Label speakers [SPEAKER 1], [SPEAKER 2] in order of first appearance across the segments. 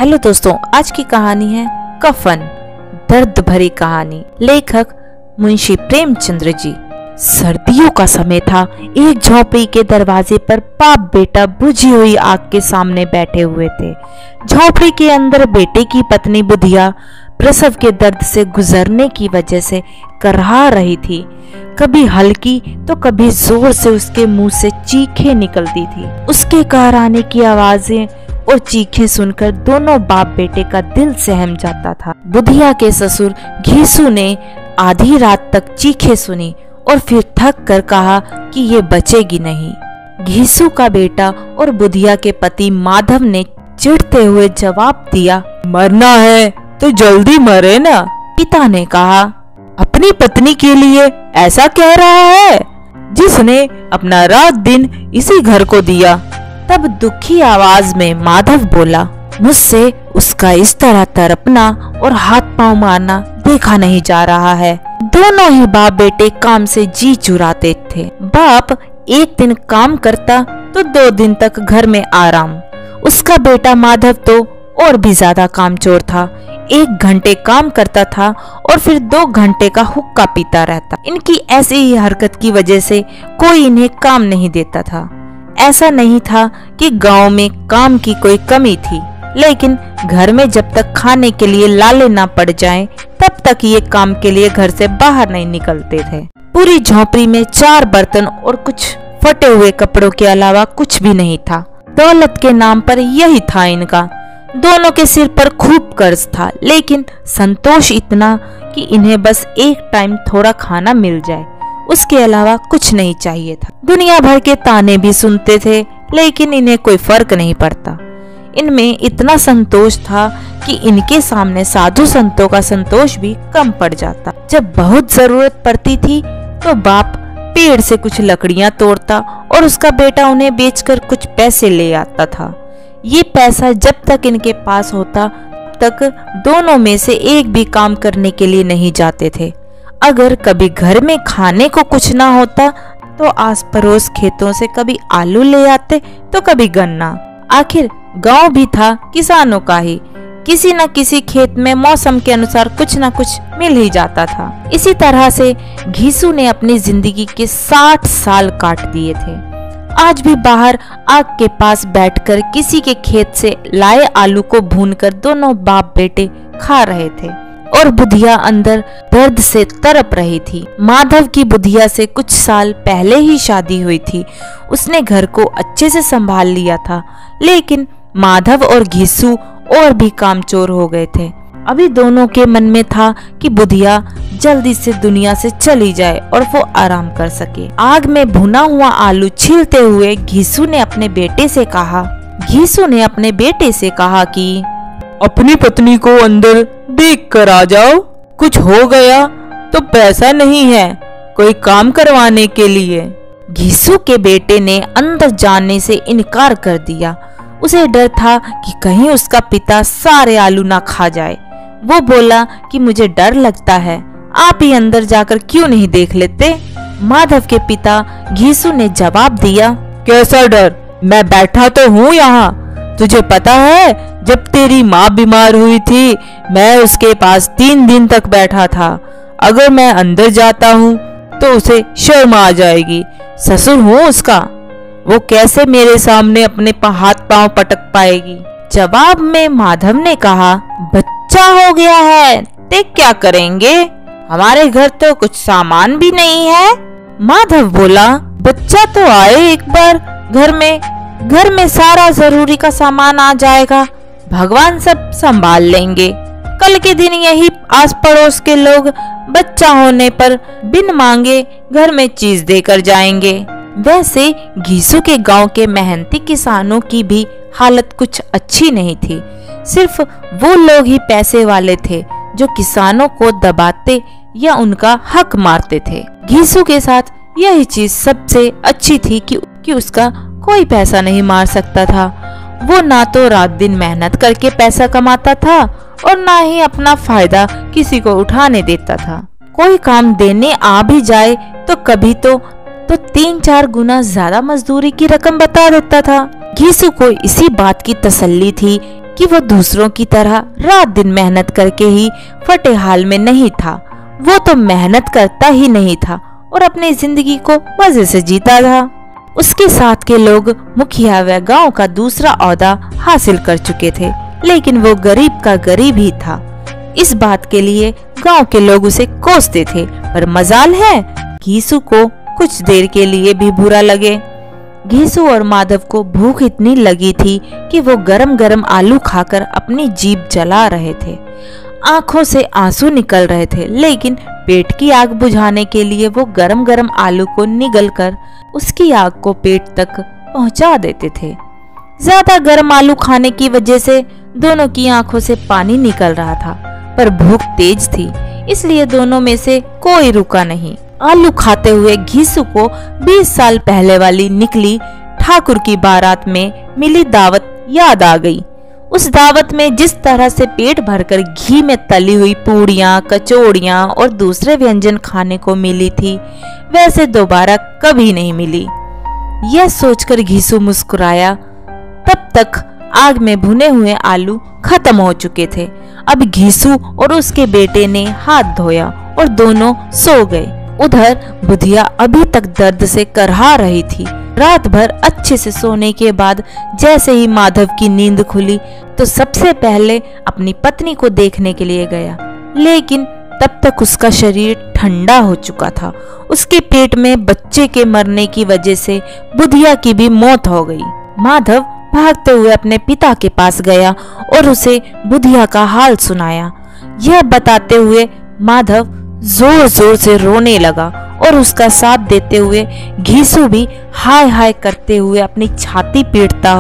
[SPEAKER 1] Hello दोस्तों, आज की कहानी है कफन, दर्द भरी कहानी। लेखक मुंशी प्रेमचंद्र जी। सर्दियों का समय था। एक झोपड़ी के दरवाजे पर बाप बेटा बुझी हुई आग के सामने बैठे हुए थे। झोपड़ी के अंदर बेटे की पत्नी बुधिया प्रसव के दर्द से गुजरने की वजह से करहा रही थी। कभी हल्की तो कभी जोर से उसके मुंह से चीखें निकलती थी। उसके कराने की आवाजें और चीखें सुनकर दोनों बाप बेटे का दिल सहम जाता था। बुधिया के ससुर घीसू ने आधी रात तक चीखें सुनी और फिर थक कर कहा कि ये बचेगी नहीं। घीसू का बेटा और बुधिया के पति माधव ने चिढ़ते हुए जवाब दिया, मरना है तो जल्दी मरे ना। पिता ने कहा, अपनी पत्नी के लिए ऐसा कह रहा है जिसने अपना रात दिन इसी घर को दिया। तब दुखी आवाज में माधव बोला, मुझसे उसका इस तरह तड़पना और हाथ पांव मारना देखा नहीं जा रहा है। दोनों ही बाप बेटे काम से जी चुराते थे। बाप एक दिन काम करता तो 2 दिन तक घर में आराम। उसका बेटा माधव तो और भी ज्यादा कामचोर था। 1 घंटे काम करता था और फिर 2 घंटे का हुक्का पीता रहता। इनकी ऐसी ही हरकत की वजह से कोई इन्हें काम नहीं देता था। ऐसा नहीं था कि गांव में काम की कोई कमी थी, लेकिन घर में जब तक खाने के लिए लाले ना पड़ जाएं, तब तक ये काम के लिए घर से बाहर नहीं निकलते थे। पूरी झोपड़ी में 4 बर्तन और कुछ फटे हुए कपड़ों के अलावा कुछ भी नहीं था। दौलत के नाम पर यही था इनका। दोनों के सिर पर खूब कर्ज था, लेकिन संतोष इतना कि इन्हें बस एक टाइम थोड़ा खाना मिल जाए, उसके अलावा कुछ नहीं चाहिए था। दुनिया भर के ताने भी सुनते थे, लेकिन इन्हें कोई फर्क नहीं पड़ता। इनमें इतना संतोष था कि इनके सामने साधु संतों का संतोष भी कम पड़ जाता। जब बहुत जरूरत पड़ती थी तो बाप पेड़ से कुछ लकड़ियां तोड़ता और उसका बेटा उन्हें बेचकर कुछ पैसे ले आता था। ये पैसा जब तक इनके पास होता तब तक दोनों में से एक भी काम करने के लिए नहीं जाते थे। अगर कभी घर में खाने को कुछ ना होता तो आस पड़ोस खेतों से कभी आलू ले आते तो कभी गन्ना। आखिर गांव भी था किसानों का ही। किसी न किसी खेत में मौसम के अनुसार कुछ न कुछ मिल ही जाता था। इसी तरह से घीसू ने अपनी जिंदगी के 60 साल काट दिए थे। आज भी बाहर आग के पास बैठकर किसी के खेत से लाए आलू को भूनकर दोनों बाप बेटे खा रहे थे और बुधिया अंदर दर्द से तड़प रही थी। माधव की बुधिया से कुछ साल पहले ही शादी हुई थी। उसने घर को अच्छे से संभाल लिया था, लेकिन माधव और घीसू और भी कामचोर हो गए थे। अभी दोनों के मन में था कि बुधिया जल्दी से दुनिया से चली जाए और वो आराम कर सके। आग में भुना हुआ आलू छीलते हुए घीसू ने अपने बेटे से कहा कि
[SPEAKER 2] अपनी पत्नी को अंदर देख कर आ जाओ। कुछ हो गया तो पैसा नहीं है कोई काम करवाने के लिए।
[SPEAKER 1] घीसू के बेटे ने अंदर जाने से इनकार कर दिया। उसे डर था कि कहीं उसका पिता सारे आलू ना खा जाए। वो बोला कि मुझे डर लगता है, आप ही अंदर जाकर क्यों नहीं देख लेते। माधव के पिता घीसू ने जवाब दिया,
[SPEAKER 2] कैसा डर, मैं बैठा तो हूँ यहाँ। तुझे पता है जब तेरी माँ बीमार हुई थी मैं उसके पास 3 दिन तक बैठा था। अगर मैं अंदर जाता हूँ तो उसे शर्म आ जाएगी। ससुर हूँ उसका, वो कैसे मेरे सामने अपने हाथ पांव पटक पाएगी।
[SPEAKER 1] जवाब में माधव ने कहा, बच्चा हो गया है ते क्या करेंगे, हमारे घर तो कुछ सामान भी नहीं है। माधव बोला, बच्चा तो आए एक बार, घर में सारा जरूरी का सामान आ जाएगा, भगवान सब संभाल लेंगे। कल के दिन यही आस पड़ोस के लोग बच्चा होने पर बिन मांगे घर में चीज देकर जाएंगे। वैसे घीसू के गांव के मेहनती किसानों की भी हालत कुछ अच्छी नहीं थी। सिर्फ वो लोग ही पैसे वाले थे जो किसानों को दबाते या उनका हक मारते थे। घीसू के साथ यही चीज सबसे अच्छी थी कि उसका कोई पैसा नहीं मार सकता था। वो ना तो रात दिन मेहनत करके पैसा कमाता था और ना ही अपना फायदा किसी को उठाने देता था। कोई काम देने आ भी जाए तो कभी तो 3-4 गुना ज्यादा मजदूरी की रकम बता देता था। घीसू को इसी बात की तसल्ली थी कि वो दूसरों की तरह रात दिन मेहनत करके ही फटे हाल में नहीं था। वो तो मेहनत करता ही नहीं था और अपनी जिंदगी को मजे से जीता था। उसके साथ के लोग मुखिया व गांव का दूसरा ओहदा हासिल कर चुके थे, लेकिन वो गरीब का गरीब ही था। इस बात के लिए गांव के लोग उसे कोसते थे, पर मजाल है घीसू को कुछ देर के लिए भी बुरा लगे। घीसू और माधव को भूख इतनी लगी थी कि वो गरम गरम आलू खाकर अपनी जीभ जला रहे थे। आंखों से आंसू निकल रहे थे, लेकिन पेट की आग बुझाने के लिए वो गरम गरम आलू को निगलकर उसकी आग को पेट तक पहुंचा देते थे। ज्यादा गर्म आलू खाने की वजह से दोनों की आंखों से पानी निकल रहा था, पर भूख तेज थी, इसलिए दोनों में से कोई रुका नहीं। आलू खाते हुए घीसू को 20 साल पहले वाली निकली ठाकुर की बारात में मिली दावत याद आ गई। उस दावत में जिस तरह से पेट भरकर घी में तली हुई पूड़ियाँ, कचौड़ियाँ और दूसरे व्यंजन खाने को मिली थी, वैसे दोबारा कभी नहीं मिली। यह सोचकर घीसू मुस्कुराया। तब तक आग में भुने हुए आलू खत्म हो चुके थे। अब घीसू और उसके बेटे ने हाथ धोया और दोनों सो गए। उधर बुधिया अभी तक दर्द से करहा रही थी। रात भर अच्छे से सोने के बाद जैसे ही माधव की नींद खुली तो सबसे पहले अपनी पत्नी को देखने के लिए गया, लेकिन तब तक उसका शरीर ठंडा हो चुका था। उसके पेट में बच्चे के मरने की वजह से बुधिया की भी मौत हो गई। माधव भागते हुए अपने पिता के पास गया और उसे बुधिया का हाल सुनाया। यह बताते हुए माधव जोर जोर से रोने लगा और उसका साथ देते हुए घीसू भी हाय हाय करते हुए अपनी छाती पीटता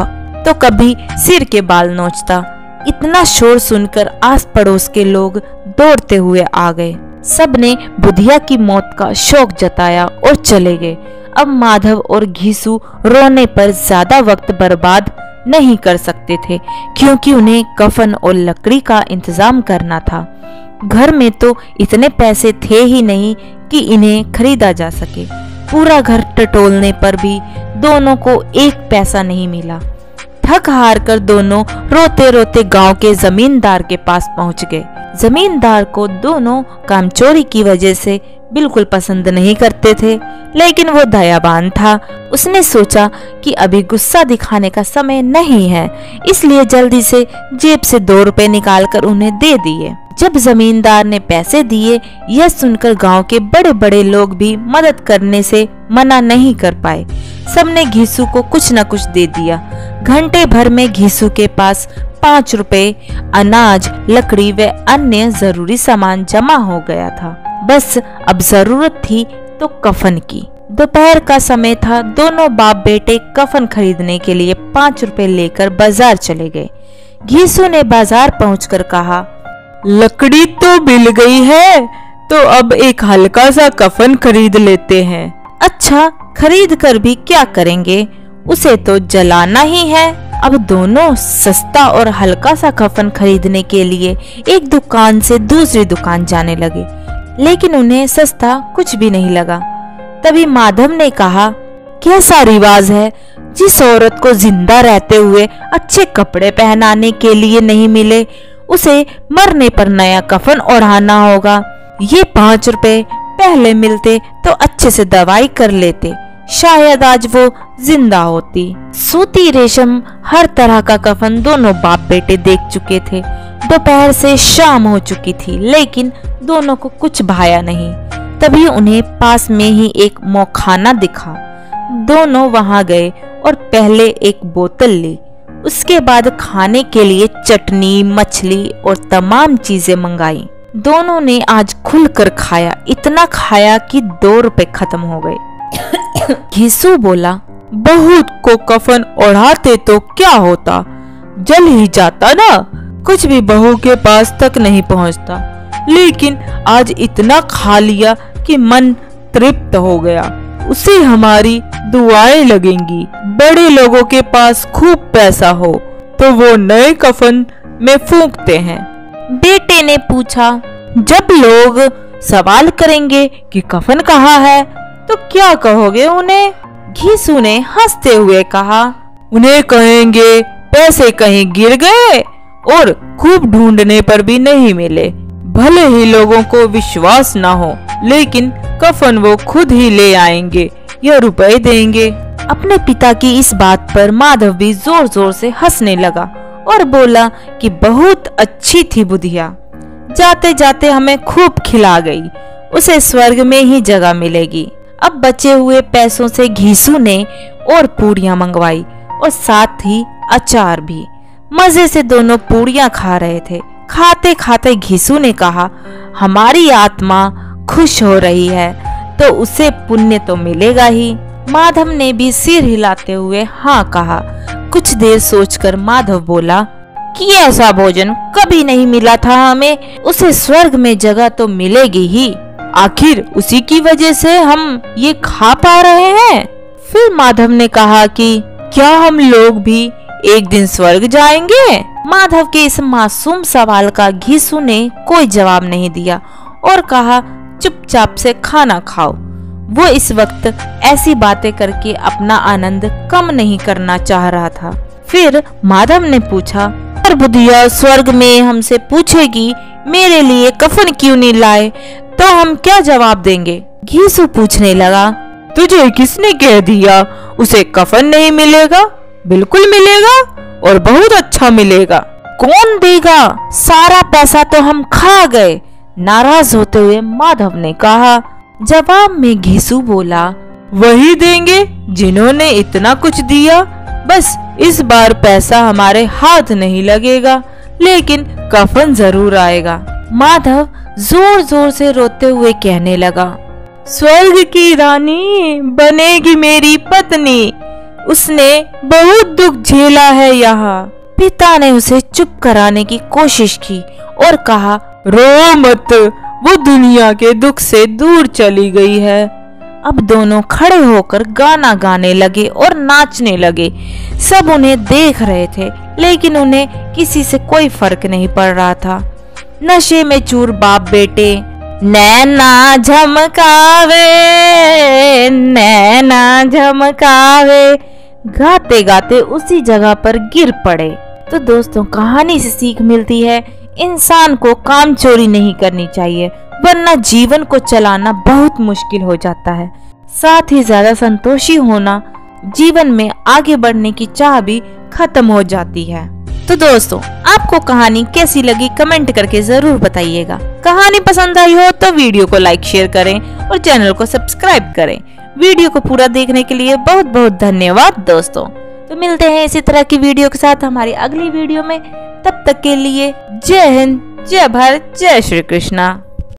[SPEAKER 1] तो कभी सिर के बाल नोचता। इतना शोर सुनकर आस पड़ोस के लोग दौड़ते हुए आ गए। सबने बुधिया की मौत का शोक जताया और चले गए। अब माधव और घीसू रोने पर ज्यादा वक्त बर्बाद नहीं कर सकते थे, क्योंकि उन्हें कफन और लकड़ी का इंतजाम करना था। घर में तो इतने पैसे थे ही नहीं कि इन्हें खरीदा जा सके। पूरा घर टटोलने पर भी दोनों को एक पैसा नहीं मिला। थक हार कर दोनों रोते रोते गांव के जमींदार के पास पहुंच गए। जमींदार को दोनों कामचोरी की वजह से बिल्कुल पसंद नहीं करते थे, लेकिन वो दयावान था। उसने सोचा कि अभी गुस्सा दिखाने का समय नहीं है, इसलिए जल्दी से जेब से 2 रुपए निकालकर उन्हें दे दिए। जब जमींदार ने पैसे दिए, यह सुनकर गांव के बड़े बड़े लोग भी मदद करने से मना नहीं कर पाए। सबने घीसू को कुछ न कुछ दे दिया। घंटे भर में घीसू के पास 5 रुपए, अनाज, लकड़ी व अन्य जरूरी सामान जमा हो गया था। बस अब जरूरत थी तो कफन की। दोपहर का समय था। दोनों बाप बेटे कफन खरीदने के लिए 5 रुपए लेकर बाजार चले गए। घीसू ने बाजार पहुंचकर कहा,
[SPEAKER 2] लकड़ी तो मिल गई है, तो अब एक हल्का सा कफन खरीद लेते हैं।
[SPEAKER 1] अच्छा, खरीद कर भी क्या करेंगे, उसे तो जलाना ही है। अब दोनों सस्ता और हल्का सा कफन खरीदने के लिए एक दुकान से दूसरी दुकान जाने लगे, लेकिन उन्हें सस्ता कुछ भी नहीं लगा। तभी माधव ने कहा, कैसा रिवाज है, जिस औरत को जिंदा रहते हुए अच्छे कपड़े पहनाने के लिए नहीं मिले, उसे मरने पर नया कफन ओढ़ाना होगा। ये 5 रुपए पहले मिलते तो अच्छे से दवाई कर लेते, शायद आज वो जिंदा होती। सूती, रेशम, हर तरह का कफन दोनों बाप बेटे देख चुके थे। दोपहर से शाम हो चुकी थी, लेकिन दोनों को कुछ भाया नहीं। तभी उन्हें पास में ही एक मौखाना दिखा। दोनों वहां गए और पहले एक बोतल ली। उसके बाद खाने के लिए चटनी, मछली और तमाम चीजें मंगाई। दोनों ने आज खुलकर खाया, इतना खाया कि 2 रुपए खत्म हो गए। घीसू बोला,
[SPEAKER 2] बहुत को कफन ओढ़ाते तो क्या होता, जल ही जाता ना, कुछ भी बहू के पास तक नहीं पहुंचता। लेकिन आज इतना खा लिया कि मन तृप्त हो गया। उसे हमारी दुआएं लगेंगी। बड़े लोगों के पास खूब पैसा हो तो वो नए कफन में फूंकते हैं।
[SPEAKER 1] बेटे ने पूछा, जब लोग सवाल करेंगे कि कफन कहाँ है तो क्या कहोगे उन्हें? घीसू ने हंसते हुए कहा,
[SPEAKER 2] उन्हें कहेंगे पैसे कहीं गिर गए और खूब ढूंढने पर भी नहीं मिले। भले ही लोगों को विश्वास ना हो, लेकिन कफन वो खुद ही ले आएंगे या रुपए देंगे।
[SPEAKER 1] अपने पिता की इस बात पर माधव भी जोर जोर से हंसने लगा और बोला कि बहुत अच्छी थी बुधिया, जाते जाते हमें खूब खिला गई, उसे स्वर्ग में ही जगह मिलेगी। अब बचे हुए पैसों से घीसू ने और पूड़ियां मंगवाई और साथ ही अचार भी। मजे से दोनों पूड़ियां खा रहे थे। खाते खाते घीसू ने कहा, हमारी आत्मा खुश हो रही है तो उसे पुण्य तो मिलेगा ही। माधव ने भी सिर हिलाते हुए हाँ कहा। कुछ देर सोचकर माधव बोला कि ऐसा भोजन कभी नहीं मिला था हमें, उसे स्वर्ग में जगह तो मिलेगी ही, आखिर उसी की वजह से हम ये खा पा रहे हैं। फिर माधव ने कहा कि क्या हम लोग भी एक दिन स्वर्ग जाएंगे? माधव के इस मासूम सवाल का घीसू ने कोई जवाब नहीं दिया और कहा, चुपचाप से खाना खाओ। वो इस वक्त ऐसी बातें करके अपना आनंद कम नहीं करना चाह रहा था। फिर माधव ने पूछा, पर बुधिया स्वर्ग में हमसे पूछेगी मेरे लिए कफन क्यों नहीं लाए, तो हम क्या जवाब देंगे? घीसू पूछने लगा,
[SPEAKER 2] तुझे किसने कह दिया उसे कफन नहीं मिलेगा? बिल्कुल मिलेगा और बहुत अच्छा मिलेगा।
[SPEAKER 1] कौन देगा? सारा पैसा तो हम खा गए, नाराज होते हुए माधव ने कहा। जवाब में घीसू बोला,
[SPEAKER 2] वही देंगे जिन्होंने इतना कुछ दिया। बस इस बार पैसा हमारे हाथ नहीं लगेगा, लेकिन कफन जरूर आएगा।
[SPEAKER 1] माधव जोर जोर से रोते हुए कहने लगा,
[SPEAKER 2] स्वर्ग की रानी बनेगी मेरी पत्नी, उसने बहुत दुख झेला है यहाँ।
[SPEAKER 1] पिता ने उसे चुप कराने की कोशिश की और कहा,
[SPEAKER 2] रो मत, वो दुनिया के दुख से दूर चली गई है।
[SPEAKER 1] अब दोनों खड़े होकर गाना गाने लगे और नाचने लगे। सब उन्हें देख रहे थे, लेकिन उन्हें किसी से कोई फर्क नहीं पड़ रहा था। नशे में चूर बाप बेटे नैना झमकावे, नैना झमकावे गाते गाते उसी जगह पर गिर पड़े। तो दोस्तों, कहानी से सीख मिलती है, इंसान को काम चोरी नहीं करनी चाहिए, वरना जीवन को चलाना बहुत मुश्किल हो जाता है। साथ ही ज्यादा संतोषी होना, जीवन में आगे बढ़ने की चाह भी खत्म हो जाती है। तो दोस्तों, आपको कहानी कैसी लगी कमेंट करके जरूर बताइएगा। कहानी पसंद आई हो तो वीडियो को लाइक शेयर करें और चैनल को सब्सक्राइब करें। वीडियो को पूरा देखने के लिए बहुत बहुत धन्यवाद दोस्तों। तो मिलते हैं इसी तरह की वीडियो के साथ हमारी अगली वीडियो में। तब तक के लिए जय हिंद, जय भारत, जय श्री कृष्णा।